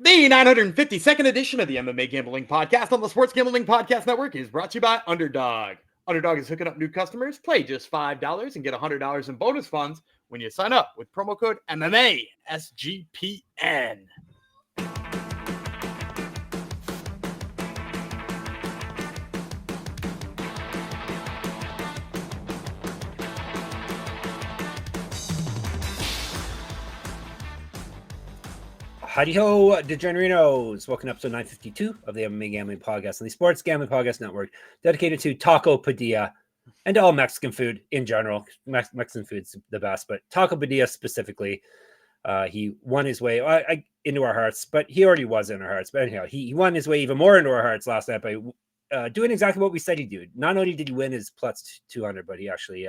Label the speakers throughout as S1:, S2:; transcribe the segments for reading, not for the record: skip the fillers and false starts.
S1: The 952nd edition of the MMA Gambling Podcast on the Sports Gambling Podcast Network is brought to you by Underdog. Underdog is hooking up new customers. Play just $5 and get $100 in bonus funds when you sign up with promo code MMA SGPN.
S2: Howdy ho, DeGenerinos. Welcome to episode 952 of the MMA Gambling Podcast on the Sports Gambling Podcast Network, dedicated to Taco Padilla and all Mexican food in general. Mexican food's the best, but Taco Padilla specifically, he won his way into our hearts, but he already was in our hearts. But anyhow, he won his way even more into our hearts last night by doing exactly what we said he'd do. Not only did he win his plus 200, but he actually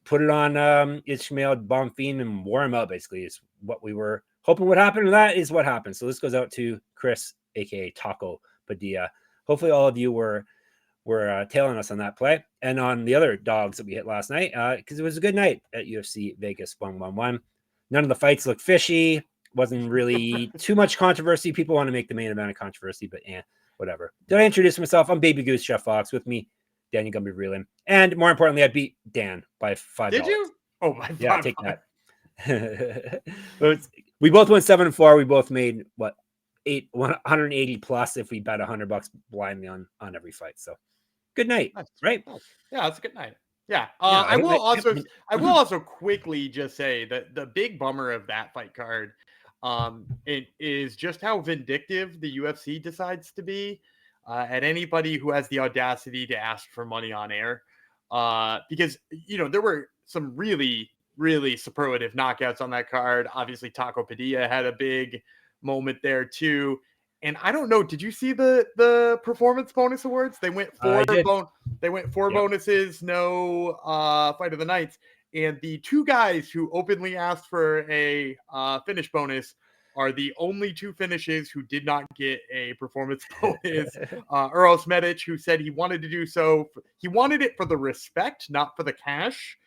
S2: put it on Ishmael Bonfim and wore him out, basically, is what we were hoping would happen, and that is what happened. So this goes out to Chris, aka Taco Padilla. Hopefully all of you were tailing us on that play and on the other dogs that we hit last night, because it was a good night at UFC Vegas 111. None of the fights looked fishy. Wasn't really too much controversy. People want to make the main event a controversy, but whatever. Did I introduce myself? I'm Baby Goose Chef Fox. With me, Daniel Gumby Vreeland. And more importantly, I beat Dan by $5.
S1: Did you? Oh my God.
S2: Yeah, take that. We both went 7-4. We both made 180 plus if we bet $100 blindly on every fight. So good night, right?
S1: Yeah, it's a good night. Yeah. I will also quickly just say that the big bummer of that fight card it is just how vindictive the UFC decides to be at anybody who has the audacity to ask for money on air, because there were some really superlative knockouts on that card. Obviously, Taco Padilla had a big moment there too. And I don't know, did you see the performance bonus awards? They went four bonuses, no fight of the nights. And the two guys who openly asked for a finish bonus are the only two finishes who did not get a performance bonus. Earl Smedich, who said he wanted to do so. He wanted it for the respect, not for the cash.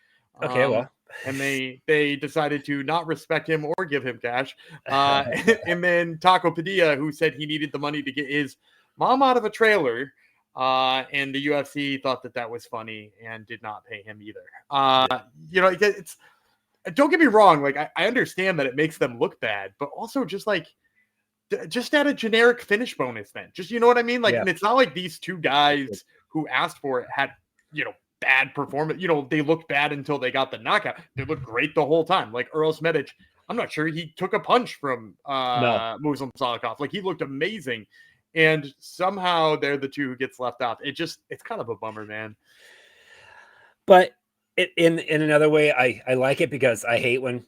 S2: Okay, well.
S1: And they decided to not respect him or give him cash. And then Taco Padilla, who said he needed the money to get his mom out of a trailer. And the UFC thought that was funny and did not pay him either. It's, don't get me wrong. Like, I understand that it makes them look bad, but also just add a generic finish bonus then. Just, you know what I mean? Like, And it's not like these two guys who asked for it had, bad performance. They looked bad until they got the knockout. They looked great the whole time. Like Earl Smedich, I'm not sure he took a punch from Muslim Salikov. Like, he looked amazing. And somehow they're the two who gets left off. It's kind of a bummer, man.
S2: But in another way, I like it because I hate when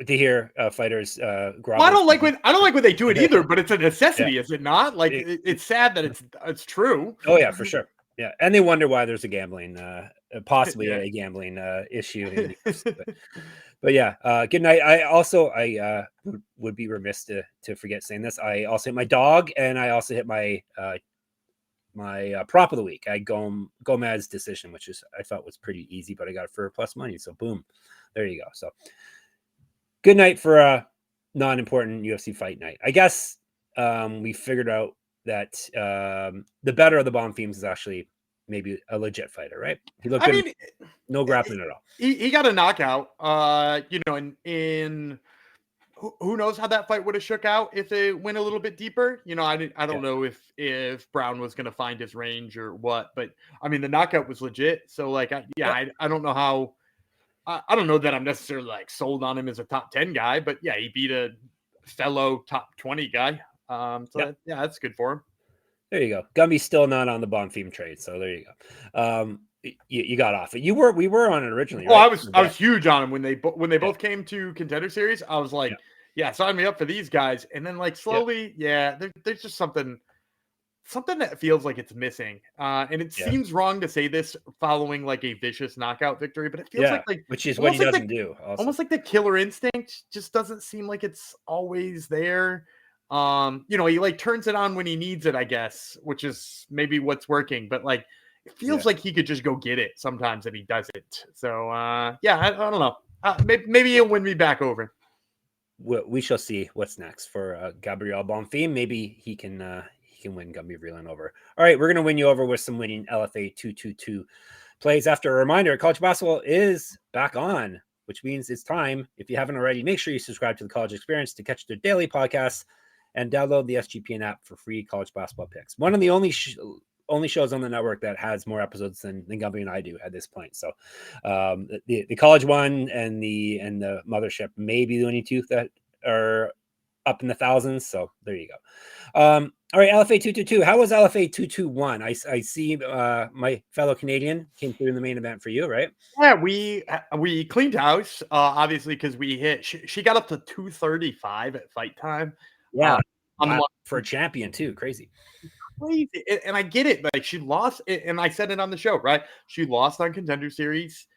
S2: to hear fighters grovel.
S1: Well, I don't like when they do it either, but it's a necessity, is it not? Like, it's sad that it's true.
S2: Oh yeah, for sure. Yeah, and they wonder why there's a gambling, possibly a gambling issue. But yeah, good night. I would be remiss to forget saying this. I also hit my dog, and I also hit my prop of the week. I Gomez decision, which I thought was pretty easy, but I got it for plus money. So boom, there you go. So good night for a non-important UFC fight night. I guess we figured out that the better of the bomb themes is actually maybe a legit fighter, right? He looked good. No grappling at all.
S1: He got a knockout. In who knows how that fight would have shook out if it went a little bit deeper. I don't know if Brown was going to find his range or what, but I mean the knockout was legit. So I don't know how. I don't know that I'm necessarily sold on him as a top 10 guy, but yeah, he beat a fellow top 20 guy. That's good for him.
S2: There you go. Gumby's still not on the bomb theme trade, so there you go. You got off it. We were on it originally.
S1: Oh, right? I was huge on him when they both came to Contender Series. I was like, sign me up for these guys. And then slowly, there's just something that feels like it's missing. And it seems wrong to say this following a vicious knockout victory, but it feels like
S2: which is what he doesn't do. Also.
S1: Almost like the killer instinct just doesn't seem like it's always there. He turns it on when he needs it, I guess, which is maybe what's working, but it feels like he could just go get it sometimes and he doesn't. So, I don't know. Maybe he'll win me back over.
S2: we shall see what's next for Gabriel Bonfim. Maybe he can win Gumby Vreeland over. All right, we're going to win you over with some winning LFA 222 plays. After a reminder, college basketball is back on, which means it's time. If you haven't already, make sure you subscribe to the College Experience to catch their daily podcasts and download the SGPN app for free college basketball picks. One of the only shows on the network that has more episodes than Gumby and I do at this point. So the college one and the mothership may be the only two that are up in the thousands. So there you go. All right, LFA 222. How was LFA 221? I see my fellow Canadian came through in the main event for you, right?
S1: Yeah, we cleaned house, obviously, because we hit. She got up to 235 at fight time.
S2: Yeah,
S1: wow.
S2: For a champion too, crazy.
S1: And I get it. Like, she lost, and I said it on the show, right? She lost on Contender Series.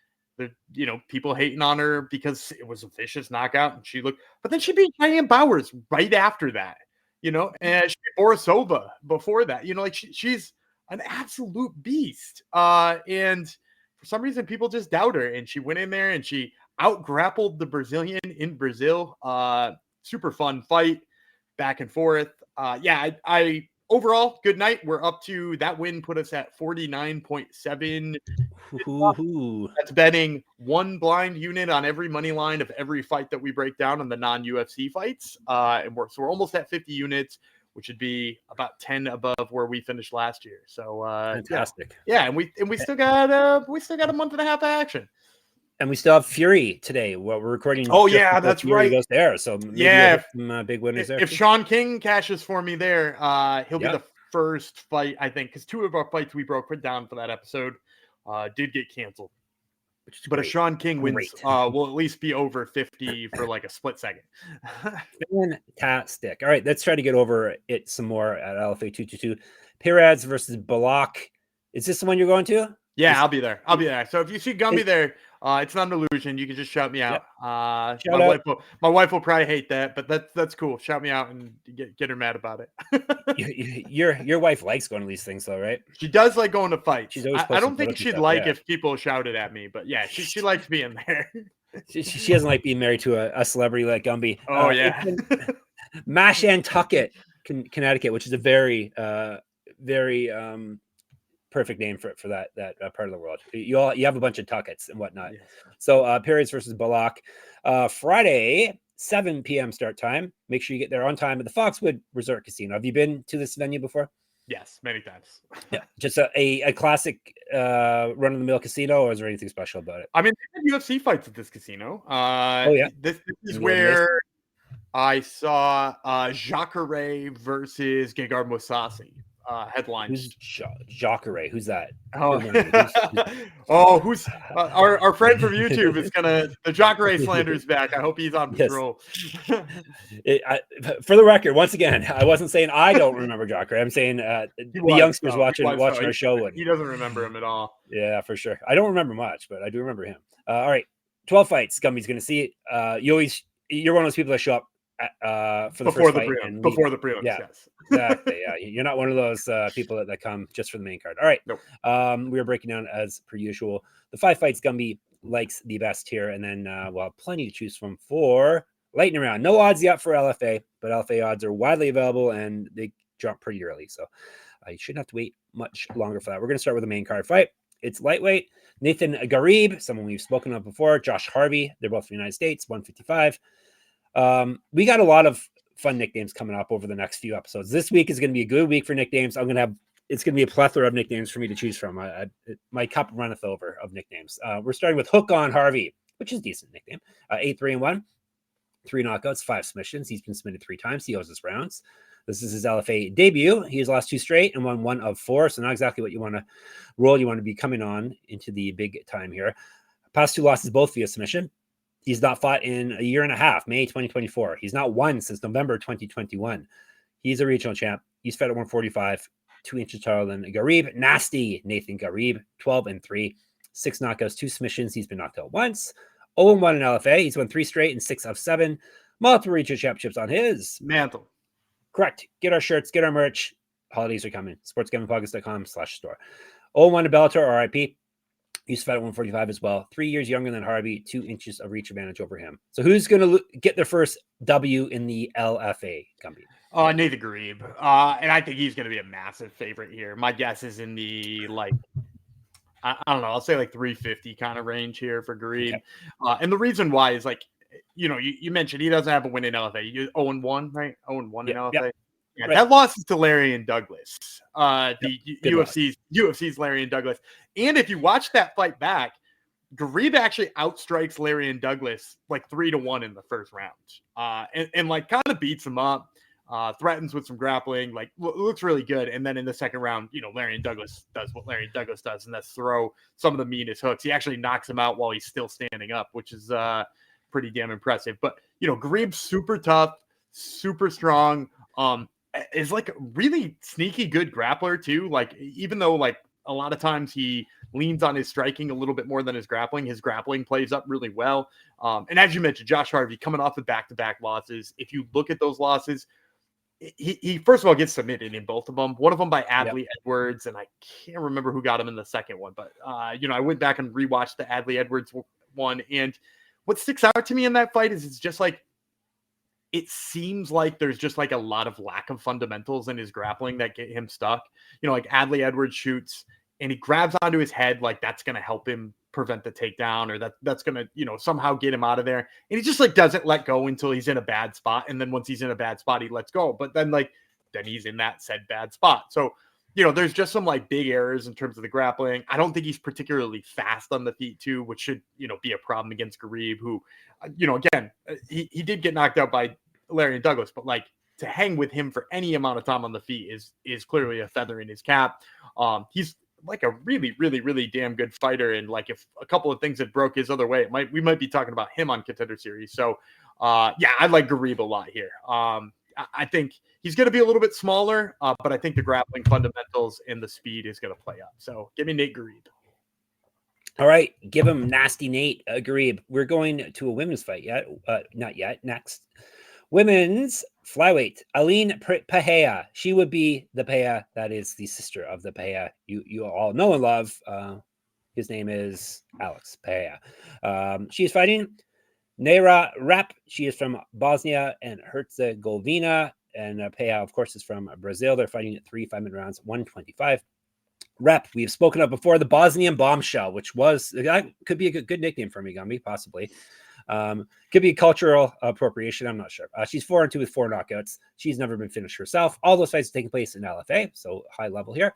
S1: People hating on her because it was a vicious knockout, and but then she beat Cheyenne Bowers right after that. And she beat Borisova before that. She's an absolute beast. And for some reason, people just doubt her. And she went in there and she out-grappled the Brazilian in Brazil. Super fun fight, back and forth. I overall, good night. We're up to that win put us at 49.7. That's betting one blind unit on every money line of every fight that we break down on the non-UFC fights. And we're almost at 50 units, which would be about 10 above where we finished last year. So
S2: fantastic.
S1: Yeah, and we still got a month and a half of action.
S2: And we still have Fury today. Well, we're recording.
S1: Oh yeah, that's
S2: Fury
S1: right.
S2: Goes there. So maybe some big winners there.
S1: If Sean King cashes for me there, he'll be the first fight, I think, because two of our fights we broke down for that episode did get canceled. But if Sean King wins, we'll at least be over 50 for like a split second.
S2: Fantastic. All right, let's try to get over it some more at LFA 222. Pires versus Belakh. Is this the one you're going to?
S1: Yeah, I'll be there. So if you see Gumby there, it's not an illusion. You can just shout me out.
S2: Yep.
S1: My wife will probably hate that, but that's cool. Shout me out and get her mad about
S2: it. Your wife likes going to these things, though, right?
S1: She does like going to fights.
S2: She's always
S1: I don't think she'd like if people shouted at me, but yeah, she likes being there.
S2: She doesn't like being married to a celebrity like Gumby.
S1: Oh yeah.
S2: Mashantucket, Connecticut, which is a very perfect name for that part of the world. You have a bunch of tuckets and whatnot. Yes. So Pires versus Belakh, Friday, 7 p.m. start time. Make sure you get there on time at the Foxwoods Resort Casino. Have you been to this venue before?
S1: Yes, many times.
S2: Yeah, just a classic run-of-the-mill casino, or is there anything special about it?
S1: I mean, they had UFC fights at this casino. This is where I saw Jacare versus Gegard Mousasi. Headline.
S2: Who's Jacare? Who's that?
S1: Who's our friend from YouTube is the Jacare slander is back. I hope he's on patrol.
S2: For the record, once again, I wasn't saying I don't remember Jacare. I'm saying the youngsters watching our show.
S1: He doesn't remember him at all.
S2: Yeah, for sure. I don't remember much, but I do remember him. All right, 12 fights. Gumby's going to see it. You're one of those people that show up for the first fight
S1: before the prelims.
S2: Yeah,
S1: yes.
S2: Exactly. Yeah, you're not one of those people that come just for the main card. All right.
S1: Nope.
S2: We are breaking down as per usual the 5 fights Gumby likes the best here, and then we'll have plenty to choose from for lightning round. No odds yet for LFA, but LFA odds are widely available and they jump pretty early, so you shouldn't have to wait much longer for that. We're going to start with the main card fight. It's lightweight. Nathan Ghareeb, someone we've spoken of before. Josh Hervey. They're both from the United States. 155. We got a lot of fun nicknames coming up over the next few episodes. This week is going to be a good week for nicknames. It's going to be a plethora of nicknames for me to choose from. My cup runneth over of nicknames. We're starting with Hook on Hervey, which is a decent nickname. 8-3-1, 3 knockouts, 5 submissions. He's been submitted 3 times. He owes his rounds. This is his LFA debut. He has lost 2 straight and won 1 of 4. So not exactly what you want to roll. You want to be coming on into the big time here. Past 2 losses, both via submission. He's not fought in a year and a half, May 2024. He's not won since November 2021. He's a regional champ. He's fed at 145, 2 inches taller than Ghareeb. Nasty Nathan Ghareeb, 12-3, 6 knockouts, 2 submissions. He's been knocked out once. 0-1 in LFA. He's won 3 straight and 6 of 7. Multiple regional championships on his
S1: mantle.
S2: Correct. Get our shirts, get our merch. Holidays are coming. sportsgamblingpodcast.com/store. 0-1 to Bellator, RIP. Used to fight at 145 as well. 3 years younger than Hervey, 2 inches of reach advantage over him. So who's going to get their first W in the LFA, Gumby?
S1: Nathan Ghareeb. And I think he's going to be a massive favorite here. My guess is in the, like, I don't know, I'll say like 350 kind of range here for Ghareeb. Okay. And the reason why is, like, you mentioned he doesn't have a win in LFA. You 0-1, right? 0-1 in LFA. Yep. Yeah, right. That loss is to Larry Douglas. The UFC's Larry Douglas. And if you watch that fight back, Ghareeb actually outstrikes Larry Douglas like 3-1 in the first round. And like kind of beats him up, threatens with some grappling, like looks really good. And then in the second round, Larry Douglas does what Larry Douglas does, and that's throw some of the meanest hooks. He actually knocks him out while he's still standing up, which is pretty damn impressive. But Ghareeb's super tough, super strong. Is like a really sneaky good grappler too. Like, even though like a lot of times he leans on his striking a little bit more than his grappling plays up really well. And as you mentioned, Josh Hervey coming off of back-to-back losses. If you look at those losses, he first of all gets submitted in both of them. One of them by Adley Edwards, and I can't remember who got him in the second one. But I went back and rewatched the Adley Edwards one, and what sticks out to me in that fight is it's just like, it seems like there's just like a lot of lack of fundamentals in his grappling that get him stuck. Like Adley Edwards shoots and he grabs onto his head, like that's going to help him prevent the takedown, or that's going to, somehow get him out of there. And he just like doesn't let go until he's in a bad spot. And then once he's in a bad spot, he lets go. But then he's in that said bad spot. So, there's just some like big errors in terms of the grappling. I don't think he's particularly fast on the feet too, which should, be a problem against Ghareeb, who, again, he did get knocked out by Larry Douglas, but like to hang with him for any amount of time on the feet is clearly a feather in his cap. He's like a really, really, really damn good fighter. And like, if a couple of things had broke his other way, we might be talking about him on Contender Series. So I like Ghareeb a lot here. I think he's going to be a little bit smaller, but I think the grappling fundamentals and the speed is going to play up. So give me Nate Ghareeb.
S2: All right, give him nasty Nate Ghareeb. We're going to a women's fight yet? Not yet. Next. Women's flyweight, Aline Pereira. She would be the Pereira that is the sister of the Pereira you all know and love. His name is Alex Pereira. She is fighting Nejra Repp. She is from Bosnia and Herzegovina. And Pereira, of course, is from Brazil. They're fighting at 3 5-minute rounds, 125. Repp, we have spoken of before, the Bosnian bombshell, which could be a good nickname for me, Gumby, possibly. Could be cultural appropriation. I'm not sure. She's 4-2 with 4 knockouts. She's never been finished herself. All those fights are taking place in LFA, so high level here.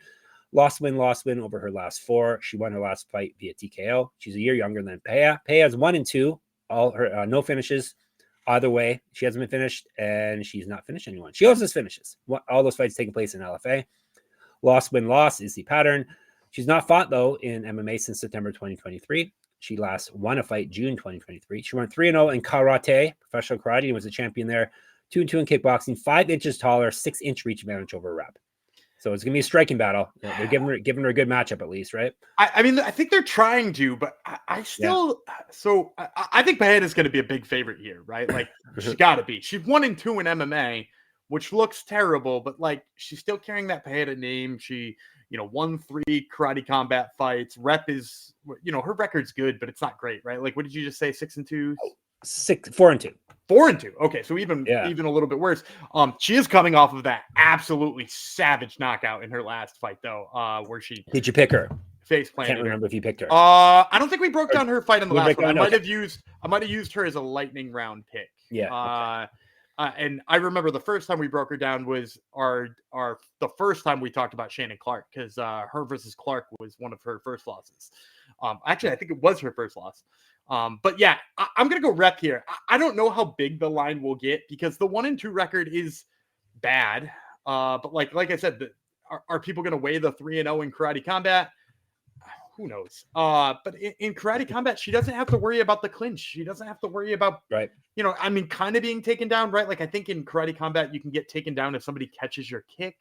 S2: Lost win over her last 4. She won her last fight via TKO. She's a year younger than Pereira. Pereira's 1-2. All her no finishes. Either way, she hasn't been finished, and she's not finished anyone. She also has finishes. All those fights taking place in LFA. Loss is the pattern. She's not fought though in MMA since September 2023. She last won a fight June 2023. She went 3-0 in karate, professional karate, and was a champion there. 2-2 in kickboxing, 5 inches taller, 6-inch reach advantage over Repp. So it's going to be a striking battle. They're giving her a good matchup at least, right?
S1: I mean, I think they're trying to, but I still so I think Pereira is going to be a big favorite here, right? Like she's got to be. She's 1-2 in MMA, which looks terrible, but like she's still carrying that Pereira name. She won 3 karate combat fights. Repp is, her record's good, but it's not great, right? Like, what did you just say? 6-2?
S2: 4-2.
S1: 4-2. Okay, so even a little bit worse. She is coming off of that absolutely savage knockout in her last fight, though, where she
S2: did you pick her?
S1: Face planted.
S2: Can't remember if you picked her.
S1: I don't think we broke down her fight in the last one. I might have used her as a lightning round pick.
S2: Yeah. Okay.
S1: And I remember the first time we broke her down was the first time we talked about Shannon Clark, because her versus Clark was one of her first losses. Actually, I think it was her first loss. But yeah, I'm going to go Repp here. I don't know how big the line will get because the 1-2 record is bad. But like I said, are people going to weigh the 3-0 in karate combat? Who knows? But in karate combat, she doesn't have to worry about the clinch. She doesn't have to worry about,
S2: right.
S1: Kind of being taken down, right? Like I think in karate combat, you can get taken down if somebody catches your kick.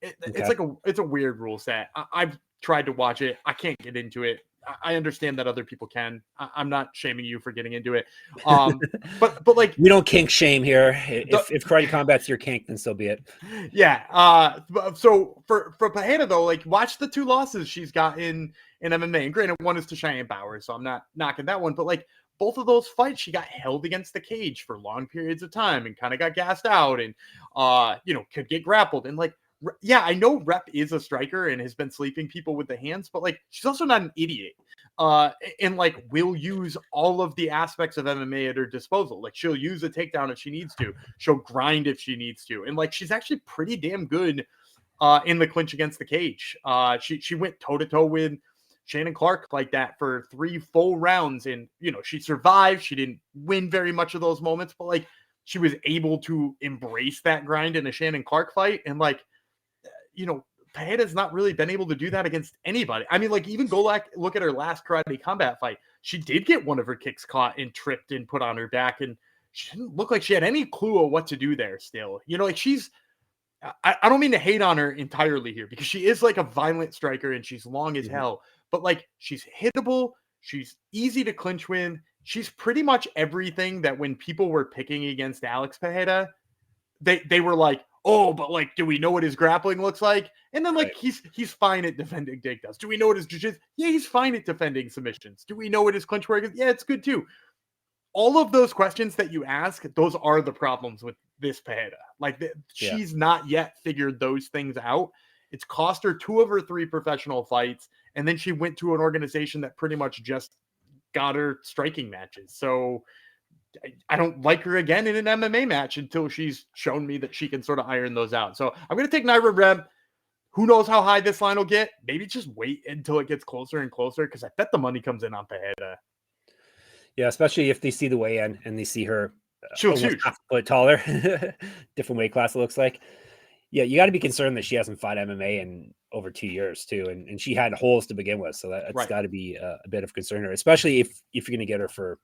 S1: It's a weird rule set. I've tried to watch it. I can't get into it. I understand that other people can. I'm not shaming you for getting into it. But like,
S2: we don't kink shame here. If karate combat's your kink, then so be it.
S1: Yeah. So for Pereira though, like, watch the 2 losses she's got in MMA. And granted, one is to Cheyenne Bowers, so I'm not knocking that one. But like, both of those fights, she got held against the cage for long periods of time and kind of got gassed out and could get grappled. And like, yeah, I know Repp is a striker and has been sleeping people with the hands, but like, she's also not an idiot. And like, will use all of the aspects of MMA at her disposal. Like, she'll use a takedown if she needs to. She'll grind if she needs to. And like, she's actually pretty damn good in the clinch against the cage. She went toe to toe with Shannon Clark like that for 3 full rounds, and she survived. She didn't win very much of those moments, but like, she was able to embrace that grind in a Shannon Clark fight. And like, Pereira's not really been able to do that against anybody. I mean, like, even look at her last karate combat fight. She did get one of her kicks caught and tripped and put on her back, and she didn't look like she had any clue of what to do there still. Like, I don't mean to hate on her entirely here, because she is like a violent striker and she's long as hell, but like, she's hittable. She's easy to clinch with. She's pretty much everything that when people were picking against Alex Pereira, they were like, oh, but like, do we know what his grappling looks like? And then like, he's fine at defending takedowns. Do we know what his jiu-jitsu? Yeah, he's fine at defending submissions. Do we know what his clinch work is? Yeah, it's good too. All of those questions that you ask, those are the problems with this Pereira. Like, she's not yet figured those things out. It's cost her 2 of her 3 professional fights, and then she went to an organization that pretty much just got her striking matches. So I don't like her again in an MMA match until she's shown me that she can sort of iron those out. So I'm going to take Nejra Repp. Who knows how high this line will get? Maybe just wait until it gets closer and closer, because I bet the money comes in on Pereira.
S2: Yeah, especially if they see the weigh-in and they see her
S1: almost half
S2: a foot taller, different weight class it looks like. Yeah, you got to be concerned that she hasn't fought MMA in over 2 years too, and she had holes to begin with, so that's got to be a bit of concern her, especially if you're going to get her for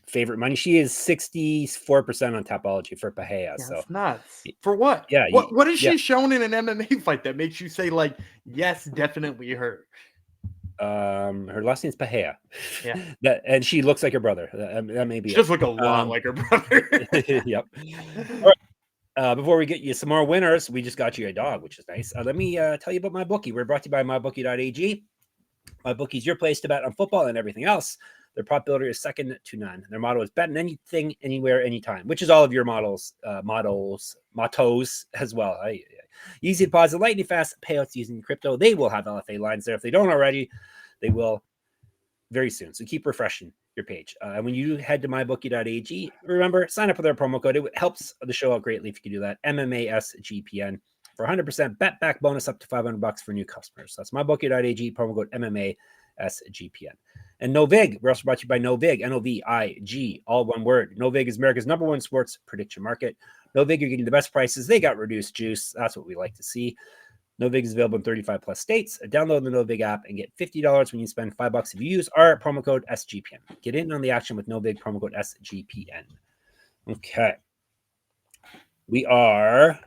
S2: favorite money. She is 64% on Tapology for Pereira. So
S1: that's nuts. For what?
S2: Yeah.
S1: What has she shown in an MMA fight that makes you say like, yes, definitely her?
S2: Her last name's Pereira.
S1: Yeah.
S2: And she looks like her brother. That may be.
S1: She does look a lot like her brother.
S2: Yep. All right. Before we get you some more winners, we just got you a dog, which is nice. Let me tell you about MyBookie. We're brought to you by MyBookie.ag. MyBookie's your place to bet on football and everything else. Their popularity is second to none. Their motto is bet on anything, anywhere, anytime, which is all of your mottos as well. Easy deposit, lightning fast payouts using crypto. They will have LFA lines there. If they don't already, they will very soon. So keep refreshing your page. And when you head to mybookie.ag, remember, sign up with our promo code. It helps the show out greatly if you can do that. MMASGPN for 100% bet back bonus up to $500 for new customers. So that's mybookie.ag, promo code MMASGPN. And Novig, we're also brought to you by Novig, Novig, all one word. Novig is America's #1 sports prediction market. Novig, you're getting the best prices. They got reduced juice. That's what we like to see. Novig is available in 35 plus states. Download the Novig app and get $50 when you spend $5 if you use our promo code SGPN. Get in on the action with Novig, promo code SGPN. Okay. We are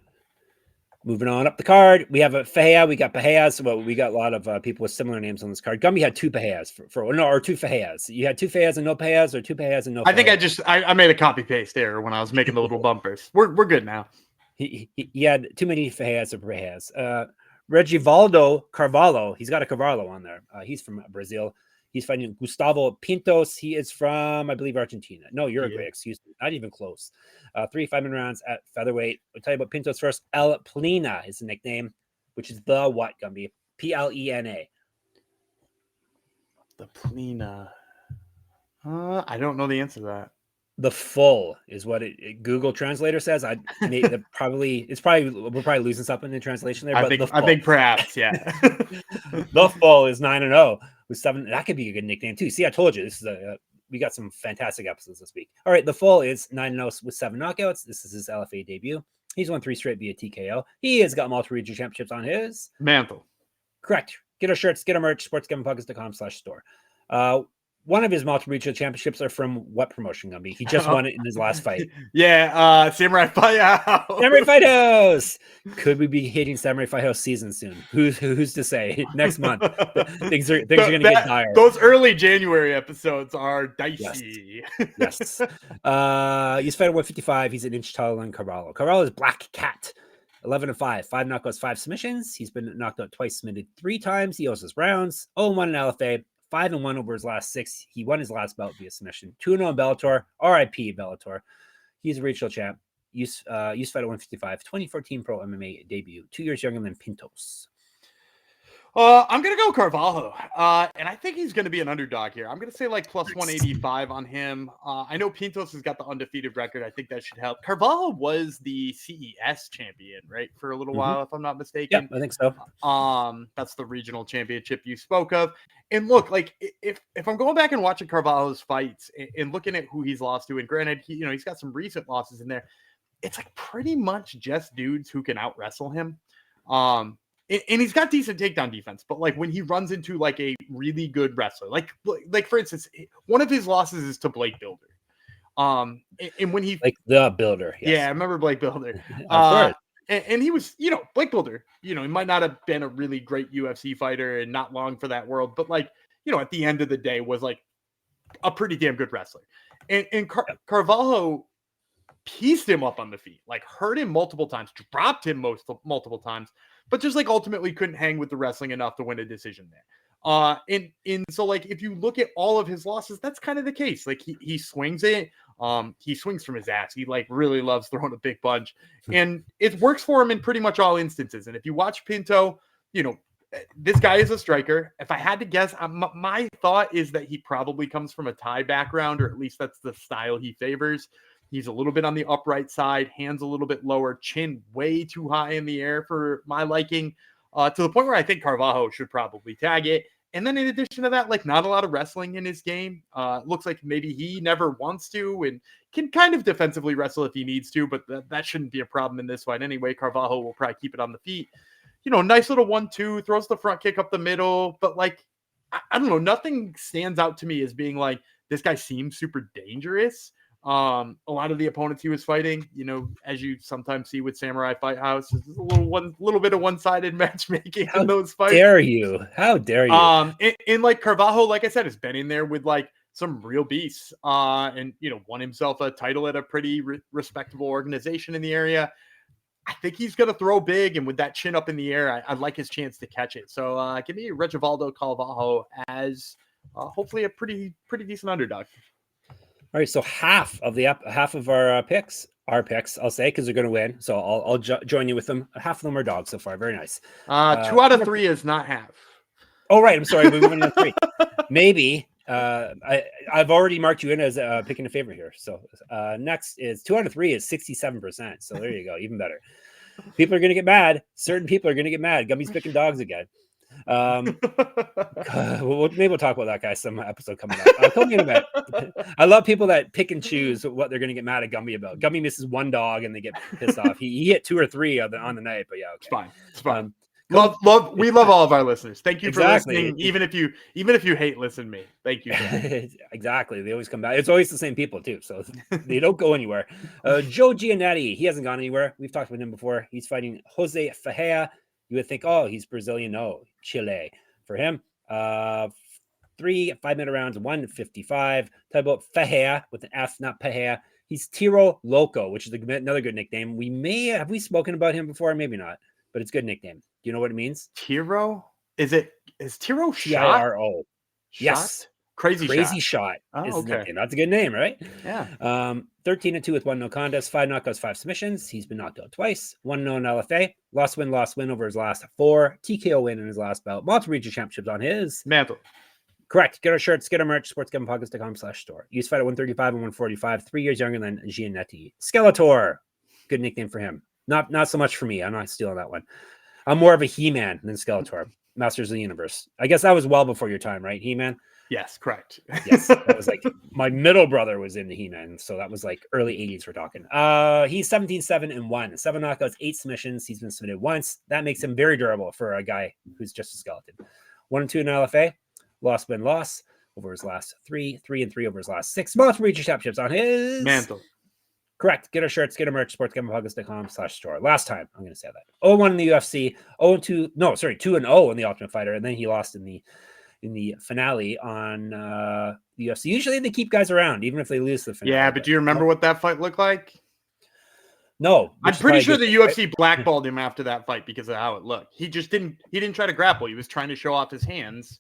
S2: moving on up the card. We have a Ferreira. We got Pereiras. So we got a lot of people with similar names on this card. Gumby had 2 Pereiras or 2 Ferreiras. You had 2 Ferreiras and no Pereiras, or 2 Pereiras and no Ferreiras?
S1: I think I made a copy paste error when I was making the little bumpers. We're good now.
S2: He had too many Ferreiras or Pereiras. Regivaldo Carvalho. He's got a Carvalho on there. He's from Brazil. He's fighting Gustavo Pintos. He is from, I believe, Argentina. No, Uruguay, excuse me. Not even close. 3 5-minute rounds at featherweight. I'll tell you about Pintos first. El Plena is the nickname, which is the what, Gumby? Plena.
S1: The Plena. I don't know the answer to that.
S2: The full is what Google Translator says. We're probably losing something in the translation there.
S1: I think perhaps, yeah.
S2: The full is 9-0 with 7. That could be a good nickname too. See, I told you this is we got some fantastic episodes this week. All right, the full is 9-0 with 7 knockouts. This is his LFA debut. He's won 3 straight via TKO. He has got multiple regional championships on his
S1: mantle.
S2: Correct. Get our shirts, get our merch, sportsgamblingpockets.com/store. one of his multiple regional championships are from what promotion, Gumby? He just won it in his last fight.
S1: Yeah, Samurai Fight House.
S2: Samurai Fight House. Could we be hitting Samurai Fight House season soon? Who's to say? Next month, things are going to get dire.
S1: Those early January episodes are dicey.
S2: Yes. He's fighting 155. He's an inch taller than Carvalho. Carvalho is Black Cat. 11-5, 5 knockouts, 5 submissions. He's been knocked out twice, submitted 3 times. He owes his rounds. 0-1 in LFA, 5-1 over his last 6. He won his last bout via submission. 2-0 in Bellator. RIP Bellator. He's a regional champ. Used fight at 155. 2014 pro MMA debut. 2 years younger than Pintos.
S1: I'm gonna go Carvalho, and I think he's gonna be an underdog here. I'm gonna say like plus 185 on him. I know Pintos has got the undefeated record. I think that should help. Carvalho was the CES champion, right, for a little while, if I'm not mistaken.
S2: Yeah, I think so.
S1: That's the regional championship you spoke of. And look, like if I'm going back and watching Carvalho's fights and looking at who he's lost to, and granted, he's got some recent losses in there. It's like pretty much just dudes who can out wrestle him. And he's got decent takedown defense, but like when he runs into like a really good wrestler, like for instance, one of his losses is to Blake Builder. And when he
S2: like the Builder, yes.
S1: Yeah, I remember Blake Builder.
S2: Of course.
S1: And he was, Blake Builder, he might not have been a really great UFC fighter and not long for that world, but like, at the end of the day was like a pretty damn good wrestler. And Carvalho pieced him up on the feet, like hurt him multiple times, dropped him multiple times, but just like ultimately couldn't hang with the wrestling enough to win a decision there. And so like if you look at all of his losses, that's kind of the case. Like he swings it, he swings from his ass. He like really loves throwing a big punch, and it works for him in pretty much all instances. And if you watch Pinto, this guy is a striker. If I had to guess, my thought is that he probably comes from a Thai background, or at least that's the style he favors. He's a little bit on the upright side, hands a little bit lower, chin way too high in the air for my liking, to the point where I think Carvalho should probably tag it. And then in addition to that, like not a lot of wrestling in his game. Looks like maybe he never wants to and can kind of defensively wrestle if he needs to, but that shouldn't be a problem in this fight anyway. Carvalho will probably keep it on the feet. Nice little 1-2, throws the front kick up the middle, but like, I don't know, nothing stands out to me as being like, this guy seems super dangerous. A lot of the opponents he was fighting, as you sometimes see with Samurai Fight House, is a little bit of one-sided matchmaking in those fights.
S2: How dare you?
S1: And like Carvalho, like I said, has been in there with like some real beasts, and won himself a title at a pretty respectable organization in the area. I think he's gonna throw big, and with that chin up in the air, I like his chance to catch it. So give me Regivaldo Carvalho as hopefully a pretty decent underdog.
S2: All right, so half of our picks, I'll say, because they're going to win. So I'll join you with them. Half of them are dogs so far. Very nice.
S1: 2 out of 3 is not half.
S2: Oh, right. I'm sorry. We're moving to 3. Maybe. I've already marked you in as picking a favorite here. So next is 2 out of 3 is 67%. So there you go. Even better. People are going to get mad. Certain people are going to get mad. Gumby's picking dogs again. Maybe we'll talk about that guy some episode coming up. Call me in a bit. I love people that pick and choose what they're going to get mad at Gumby about. Gumby misses one dog and they get pissed off. He hit 2 or 3 on the night, but yeah, okay.
S1: It's fine. We love all of our listeners. Thank you for listening. Even if you hate listen to me, thank you.
S2: Exactly. They always come back. It's always the same people too, so they don't go anywhere. Joe Giannetti, he hasn't gone anywhere. We've talked about him before. He's fighting Jose Ferreira. You would think, oh, he's Brazilian. No, Chile. For him, 3 5-minute rounds, 155. Talk about Ferreira with an F, not Pereira. He's Tiro Loco, which is another good nickname. Have we spoken about him before? Maybe not, but it's a good nickname. Do you know what it means?
S1: Tiro? Is Tiro shot?
S2: Tiro. Yes.
S1: Crazy
S2: shot.
S1: Oh,
S2: is
S1: okay.
S2: Nickname. That's a good name, right?
S1: Yeah.
S2: 13-2 with 1 no contest, 5 knockouts, 5 submissions. He's been knocked out twice. 1 no in LFA. Lost win over his last 4. TKO win in his last bout. Multiple regional championships on his
S1: mantle.
S2: Correct. Get our shirts, get our merch, sportsgamblingpodcast.com/store. Use fight at 135 and 145, 3 years younger than Giannetti. Skeletor. Good nickname for him. Not so much for me. I'm not stealing that one. I'm more of a He-Man than Skeletor. Masters of the Universe. I guess that was well before your time, right? He-Man?
S1: Yes, correct.
S2: Yes, that was like my middle brother was in the He-Man, so that was like early 80s we're talking. He's 17-7-1, 7 knockouts, 8 submissions. He's been submitted once. That makes him very durable for a guy who's just a skeleton. 1-2 in LFA, loss. over his last 3, 3-3 over his last 6. Multiple regional championships on his
S1: mantle.
S2: Correct. Get our shirts, get our merch, sportsgamblingpodcast.com/store. Last time, I'm going to say that. 0-1 in the UFC, 0-2, no, sorry, 2-0 in the Ultimate Fighter, and then he lost in the finale on the UFC. Usually they keep guys around, even if they lose the finale.
S1: Yeah, but do you remember what that fight looked like?
S2: No.
S1: I'm pretty sure the UFC blackballed him after that fight because of how it looked. He didn't try to grapple. He was trying to show off his hands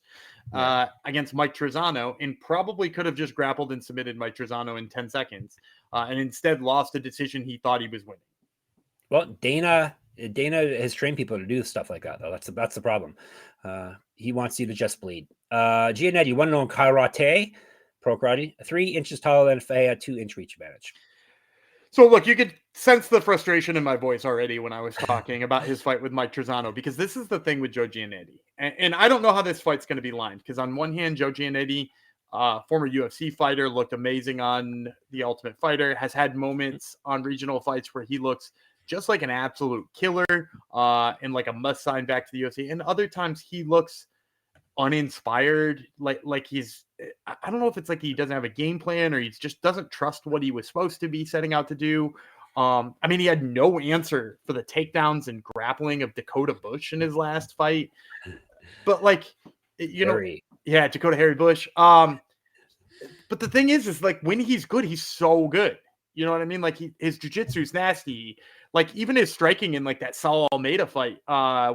S1: against Mike Trizano, and probably could have just grappled and submitted Mike Trizano in 10 seconds. And instead lost a decision he thought he was winning.
S2: Well, Dana has trained people to do stuff like that, though. That's the problem. He wants you to just bleed. Giannetti, 1-0 karate, pro karate, 3 inches taller than Faye, a 2-inch reach advantage.
S1: So look, you could sense the frustration in my voice already when I was talking about his fight with Mike Trizano, because this is the thing with Joe Giannetti. And I don't know how this fight's going to be lined, because on one hand, Joe Giannetti, former UFC fighter, looked amazing on The Ultimate Fighter, has had moments on regional fights where he looks just like an absolute killer and like a must sign back to the UFC. And other times he looks uninspired, like he's, I don't know if it's like he doesn't have a game plan or he just doesn't trust what he was supposed to be setting out to do. I mean, he had no answer for the takedowns and grappling of Dakota Bush in his last fight. But like, yeah, Dakota Harry Bush. But the thing is like when he's good, he's so good. You know what I mean? Like his jiu-jitsu is nasty. Like even his striking in like that Saul Almeida fight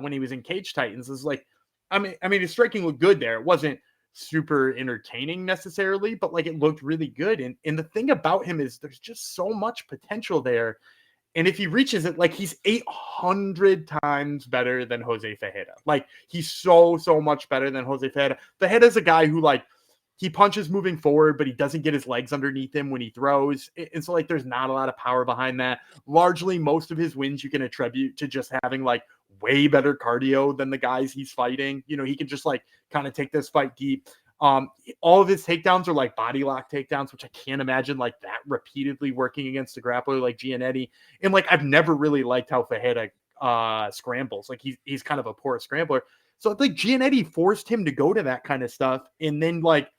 S1: when he was in Cage Titans is like, I mean, his striking looked good there. It wasn't super entertaining necessarily, but like it looked really good. And the thing about him is there's just so much potential there. And if he reaches it, like he's 800 times better than Jose Ferreira. Like he's so much better than Jose Ferreira. Ferreira's a guy who like he punches moving forward, but he doesn't get his legs underneath him when he throws. And so like there's not a lot of power behind that. Largely most of his wins you can attribute to just having like way better cardio than the guys he's fighting. You know, he can just like kind of take this fight deep. All of his takedowns are like body lock takedowns, which I can't imagine like that repeatedly working against a grappler like Giannetti. And like, I've never really liked how Ferreira scrambles. Like he's kind of a poor scrambler. So I think Giannetti forced him to go to that kind of stuff and then like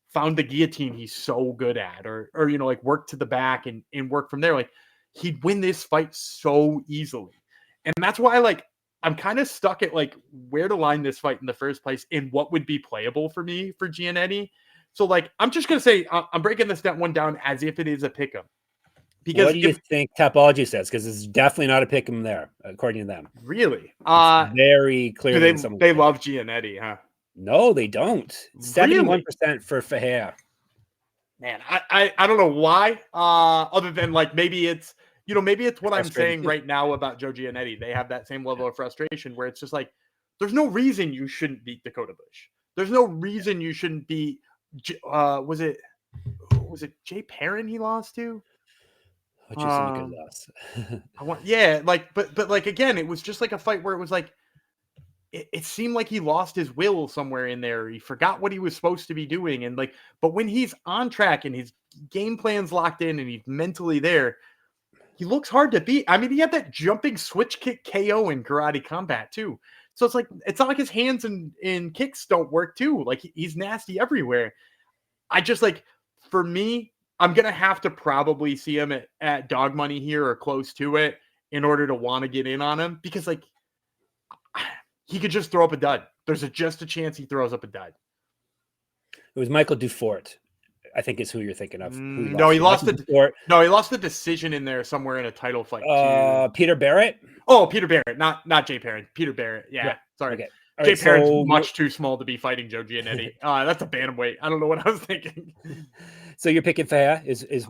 S1: found the guillotine he's so good at, or, you know, like work to the back and work from there. Like he'd win this fight so easily. And that's why like, I'm kind of stuck at like where to line this fight in the first place and what would be playable for me for Giannetti. So like, I'm just going to say, I'm breaking this one down as if it is a pick'em. Because
S2: what do you think Tapology says? Because it's definitely not a pick'em there, according to them.
S1: Really?
S2: Very clearly.
S1: They love Giannetti, huh?
S2: No, they don't. 71% for Ferreira.
S1: Man, I don't know why. Other than like maybe it's what I'm saying right now about Joe Giannetti. They have that same level of frustration where it's just like, there's no reason you shouldn't beat Dakota Bush. There's no reason you shouldn't beat. Was it Jay Perrin he lost to?
S2: Which isn't a good loss.
S1: But like again, it was just like a fight where it was like, it seemed like he lost his will somewhere in there. He forgot what he was supposed to be doing, and like, but when he's on track and his game plan's locked in and he's mentally there, he looks hard to beat. I mean, he had that jumping switch kick KO in Karate Combat too. So it's like, it's not like his hands and kicks don't work too. Like he's nasty everywhere. I just like, for me, I'm going to have to probably see him at dog money here or close to it in order to want to get in on him, because like he could just throw up a dud. There's just a chance he throws up a dud.
S2: It was Michael Dufort, I think is who you're thinking of.
S1: He lost the decision in there somewhere in a title fight.
S2: Peter Barrett.
S1: Oh, Peter Barrett, not Jay Perrin. Peter Barrett. Yeah. Sorry. Okay. Jay Perrin's much too small to be fighting Joe Giannetti. That's a bantamweight. I don't know what I was thinking.
S2: So you're picking Ferreira?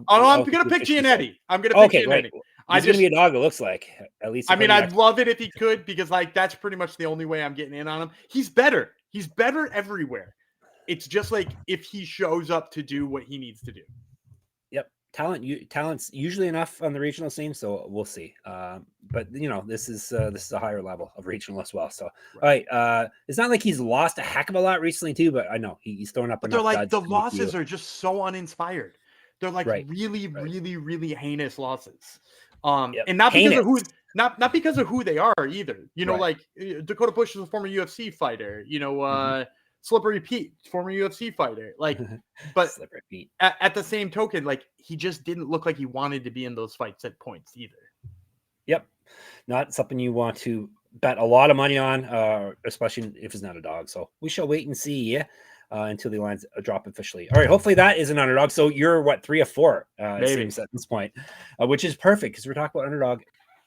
S1: I'm going to pick Giannetti. I'm going to pick Giannetti.
S2: Right. He's going to be a dog, it looks like. At least.
S1: I mean, I'd love it if he could, because like that's pretty much the only way I'm getting in on him. He's better. He's better everywhere. It's just like if he shows up to do what he needs to do. Yep.
S2: Talent's usually enough on the regional scene, so we'll see. But you know, this is a higher level of regional as well. So right. All right, it's not like he's lost a heck of a lot recently too, but I know he's thrown up.
S1: But they're like the losses are just so uninspired. They're like really heinous losses. And not because of who they are either. You know, like Dakota Bush is a former UFC fighter. You know, Slippery Pete, former UFC fighter. Like, but
S2: Slippery Pete.
S1: At the same token, like he just didn't look like he wanted to be in those fights at points either.
S2: Yep. Not something you want to bet a lot of money on, especially if it's not a dog. So we shall wait and see until the lines drop officially. All right. Hopefully that is an underdog. So you're what, 3 of 4 it seems at this point, which is perfect because we're talking about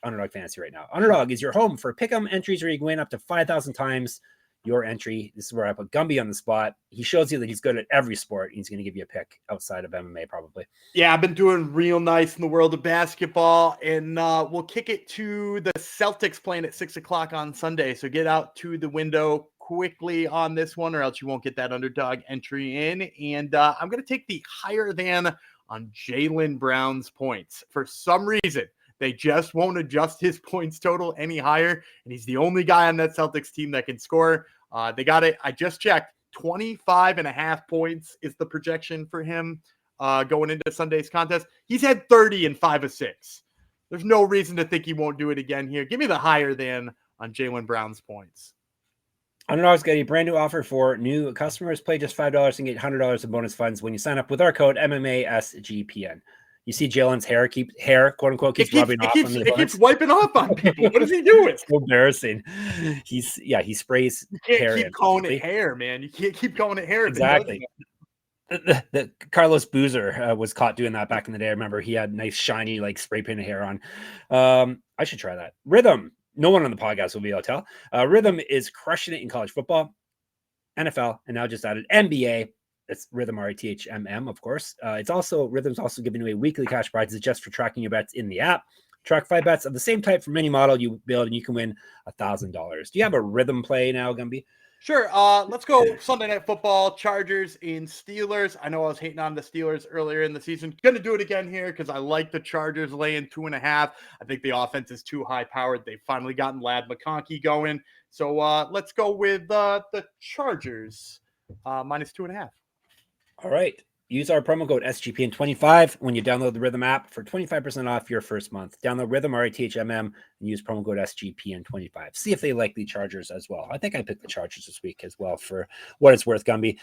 S2: underdog fantasy right now. Underdog is your home for pick'em entries where you can win up to 5,000 times your entry. This is where I put Gumby on the spot. He shows you that he's good at every sport. He's going to give you a pick outside of MMA, probably.
S1: Yeah, I've been doing real nice in the world of basketball, and we'll kick it to the Celtics playing at 6:00 on Sunday. So get out to the window quickly on this one, or else you won't get that underdog entry in. And I'm going to take the higher than on Jaylen Brown's points. For some reason, they just won't adjust his points total any higher. And he's the only guy on that Celtics team that can score. They got it. I just checked. 25.5 points is the projection for him going into Sunday's contest. He's had 30 and 5 of 6. There's no reason to think he won't do it again here. Give me the higher than on Jaylen Brown's points.
S2: Underdog's got a brand new offer for new customers. Play just $5 and get $100 in bonus funds when you sign up with our code MMASGPN. You see Jalen's hair, quote unquote, keeps rubbing off on the
S1: It keeps wiping off on people. What is he doing?
S2: It's so embarrassing. He sprays hair.
S1: You can't keep calling it hair, man. You can't keep calling it hair.
S2: Exactly. The Carlos Boozer was caught doing that back in the day. I remember he had nice, shiny, like spray painted hair on. I should try that. Rhythm. No one on the podcast will be able to tell. Rhythm is crushing it in college football, NFL, and now just added NBA. It's Rhythm, RATHMM, of course. Rhythm's also giving away weekly cash prizes just for tracking your bets in the app. Track 5 bets of the same type from any model you build, and you can win $1,000. Do you have a Rhythm play now, Gumby?
S1: Sure. Let's go Sunday Night Football, Chargers and Steelers. I know I was hating on the Steelers earlier in the season. Going to do it again here because I like the Chargers laying 2.5. I think the offense is too high-powered. They've finally gotten Lad McConkey going. So let's go with the Chargers minus 2.5.
S2: All right. Use our promo code SGPN25 when you download the Rhythm app for 25% off your first month. Download Rhythm, RATHMM, and use promo code SGPN25. See if they like the Chargers as well. I think I picked the Chargers this week as well for what it's worth, Gumby.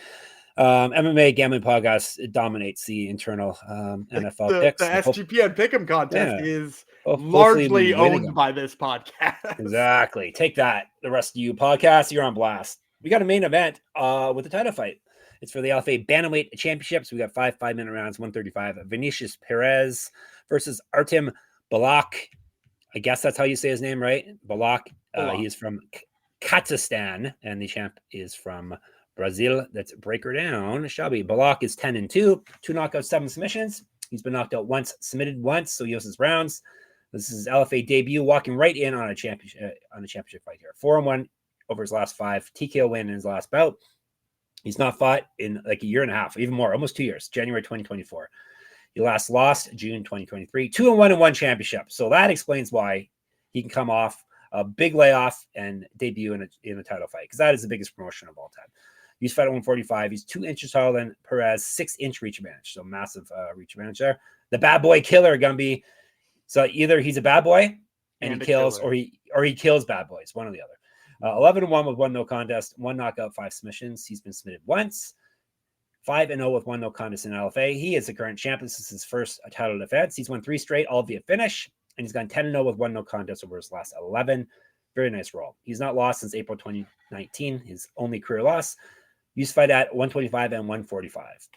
S2: MMA Gambling Podcast, it dominates the internal NFL picks.
S1: The SGPN Pick'em contest is largely owned by this podcast.
S2: Exactly. Take that, the rest of you podcasts. You're on blast. We got a main event with a title fight. It's for the LFA Bantamweight Championships. We got 5 5-minute rounds, 135. Vinicius Perez versus Artem Belakh. I guess that's how you say his name, right? Belakh. He is from Kazakhstan, and the champ is from Brazil. That's breaker down. Shabby. Belakh is 10-2, 2 knockouts, 7 submissions. He's been knocked out once, submitted once, so he has his rounds. This is his LFA debut, walking right in on a championship fight here. 4-1 over his last 5. TKO win in his last bout. He's not fought in like a year and a half, even more, almost 2 years, January 2024. He last lost June 2023, 2-1 in 1 championship. So that explains why he can come off a big layoff and debut in a title fight, because that is the biggest promotion of all time. He's fight at 145. He's 2 inches taller than Perez, 6-inch reach advantage. So massive reach advantage there. The bad boy killer, Gumby. So either he's a bad boy and he kills, or he kills bad boys, one or the other. 11-1 with 1 no contest, 1 knockout, 5 submissions. He's been submitted once. 5-0 with 1 no contest in LFA. He is the current champ. This is his first title defense. He's won 3 straight, all via finish, and he's gone 10-0 with 1 no contest over his last 11. Very nice roll. He's not lost since April 2019. His only career loss. Used to fight at 125 and 145.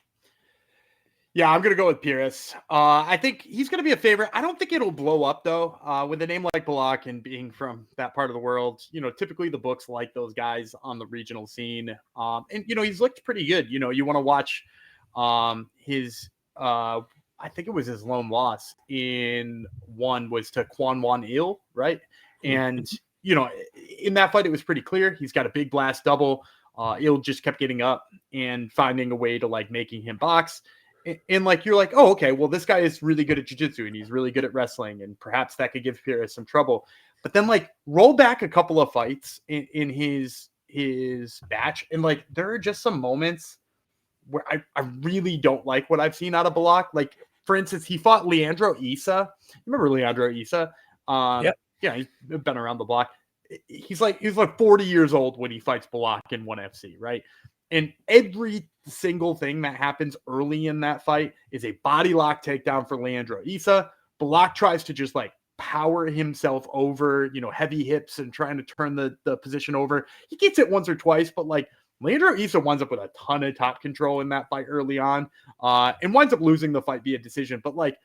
S1: Yeah, I'm going to go with Pires. I think he's going to be a favorite. I don't think it'll blow up, though, with a name like Belakh and being from that part of the world. You know, typically the books like those guys on the regional scene. And, you know, he's looked pretty good. You know, you want to watch his I think it was his lone loss in one was to Kwan Il, right? And, you know, in that fight, it was pretty clear. He's got a big blast double. Il just kept getting up and finding a way to, like, making him box. And like, you're like, oh, okay, well, this guy is really good at jiu-jitsu and he's really good at wrestling, and perhaps that could give Pires some trouble. But then, like, roll back a couple of fights in his batch, and, like, there are just some moments where I really don't like what I've seen out of Belakh. Like, for instance, he fought Leandro Issa. You remember Leandro Issa?
S2: Yep.
S1: Yeah, he's been around the block. He's like 40 years old when he fights Belakh in 1FC, right? And every single thing that happens early in that fight is a body lock takedown for Leandro Issa. Belakh tries to just like power himself over, heavy hips and trying to turn the position over. He gets it once or twice, but like Leandro Issa winds up with a ton of top control in that fight early on, and winds up losing the fight via decision. But like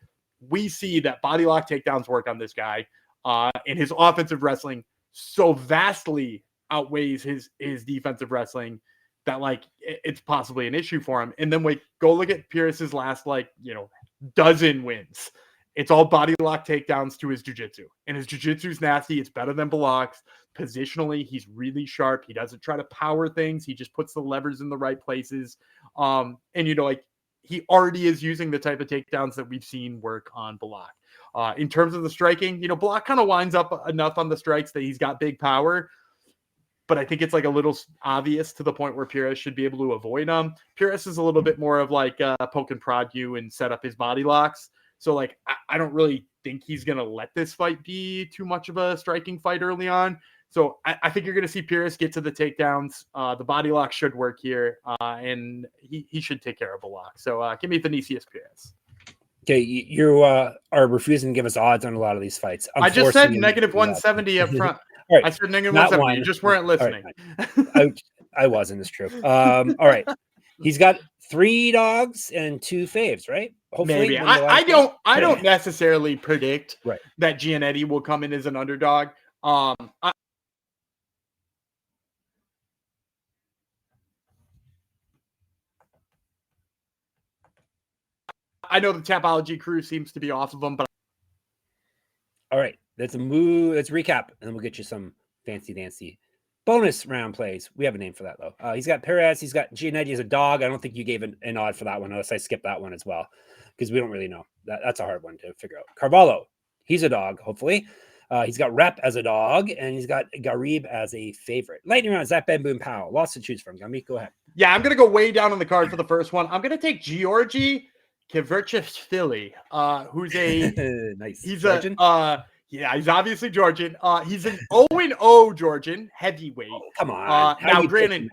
S1: we see that body lock takedowns work on this guy, and his offensive wrestling so vastly outweighs his defensive wrestling that like it's possibly an issue for him. And then we go look at Pires's last dozen wins. It's all body lock takedowns to his jiu-jitsu. And his jiu-jitsu is nasty. It's better than Belakh's. Positionally, he's really sharp. He doesn't try to power things. He just puts the levers in the right places. And, he already is using the type of takedowns that we've seen work on Belakh. In terms of the striking, Belakh kind of winds up enough on the strikes that he's got big power. But I think it's like a little obvious to the point where Pires should be able to avoid them. Pires is a little bit more of like poke and prod you and set up his body locks. So, like, I don't really think he's going to let this fight be too much of a striking fight early on. So, I think you're going to see Pires get to the takedowns. The body lock should work here, and he should take care of Belakh. So, give me Vinicius Pires.
S2: Okay, you are refusing to give us odds on a lot of these fights.
S1: I just said negative 170 up front.
S2: All right.
S1: I said negative 170. You just weren't listening.
S2: Right. I wasn't, it's true. All right. He's got 3 dogs and 2 faves, right? Hopefully.
S1: Maybe. I don't necessarily predict that Giannetti will come in as an underdog. I know the Tapology crew seems to be off of him, but
S2: all right. Let's recap, and then we'll get you some fancy dancy bonus round plays. We have a name for that, though. He's got Perez. He's got Giannetti as a dog. I don't think you gave an odd for that one, unless I skipped that one as well, because we don't really know. That's a hard one to figure out. Carvalho, he's a dog, hopefully. He's got Repp as a dog, and he's got Ghareeb as a favorite. Lightning round, Zach Ben Boom Powell. Lots to choose from. Gumby, go ahead.
S1: Yeah, I'm going to go way down on the card for the first one. I'm going to take Georgi Kverchishvili, who's a
S2: nice.
S1: He's
S2: Georgian?
S1: He's obviously Georgian. He's an 0-0 Georgian heavyweight.
S2: Oh, come on.
S1: Now, granted,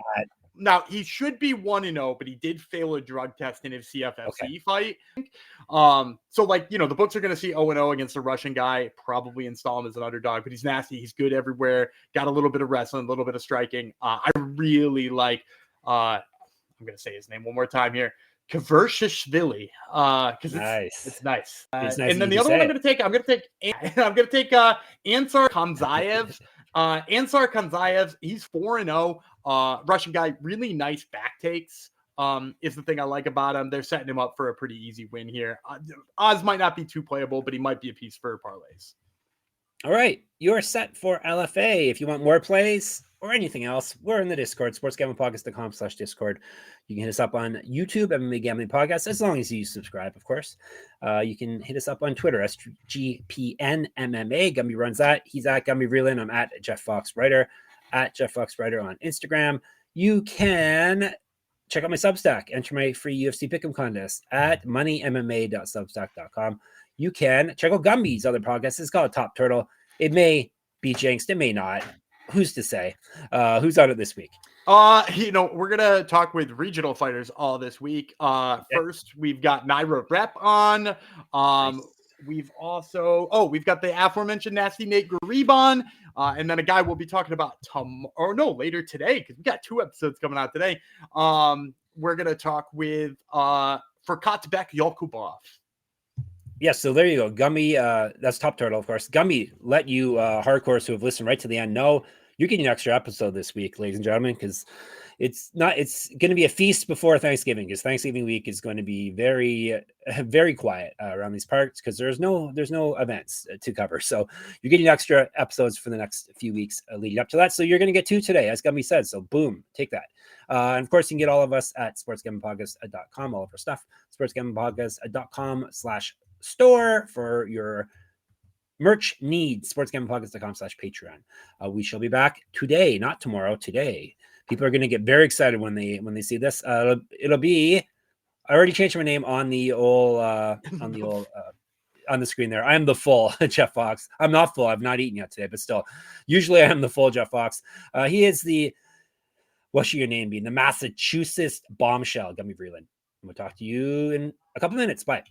S1: he should be 1-0, but he did fail a drug test in his CFFC fight. So, like, the books are going to see 0-0 against a Russian guy, probably install him as an underdog, but he's nasty. He's good everywhere. Got a little bit of wrestling, a little bit of striking. I really like, I'm going to say his name one more time here. Kverchishvili, because it's nice. And then the other one I'm going to take Ansar Kamzayev. Ansar Kamzayev, he's 4-0. Russian guy, really nice back takes. Is the thing I like about him. They're setting him up for a pretty easy win here. Odds might not be too playable, but he might be a piece for parlays. All
S2: right, you're set for LFA. If you want more plays or anything else, we're in the Discord, sportsgamblingpodcast.com/Discord. You can hit us up on YouTube, MMA Gambling Podcast, as long as you subscribe, of course. You can hit us up on Twitter, SGPN MMA. Gumby runs that. He's at Gumby Vreeland. I'm at Jeff Fox Writer, at Jeff Fox Writer on Instagram. You can check out my Substack. Enter my free UFC Pick'em contest at moneymma.substack.com. You can check out Gumby's other podcast. It's called Top Turtle. It may be jinxed. It may not. Who's to say? Who's on it this week?
S1: We're going to talk with regional fighters all this week. First, we've got Nejra Repp on. Nice. We've got the aforementioned Nasty Nate Ghareeb on. And then a guy we'll be talking about later today, because we got 2 episodes coming out today. We're going to talk with Furkatbek Yakubov.
S2: Yes, so there you go. Gumby, that's Top Turtle, of course. Gumby let you hardcores who have listened right to the end know you're getting an extra episode this week, ladies and gentlemen, because it's going to be a feast before Thanksgiving, because Thanksgiving week is going to be very, very quiet around these parts, because there's no events to cover. So you're getting extra episodes for the next few weeks leading up to that. So you're going to get 2 today, as Gumby said. So boom, take that. And of course, you can get all of us at sportsgamblingpodcast.com, all of our stuff, sportsgamblingpodcast.com/store for your merch needs, sportsgamblingpodcast.com/Patreon. We shall be back today, not tomorrow, today. People are going to get very excited when they see this. It'll be, I already changed my name on the old on the screen there. I am the full Jeff Fox. I'm not full. I've not eaten yet today, but still, usually I am the full Jeff Fox. He is the What should your name be? The Massachusetts bombshell, Gumby Vreeland. We'll talk to you in a couple minutes. Bye.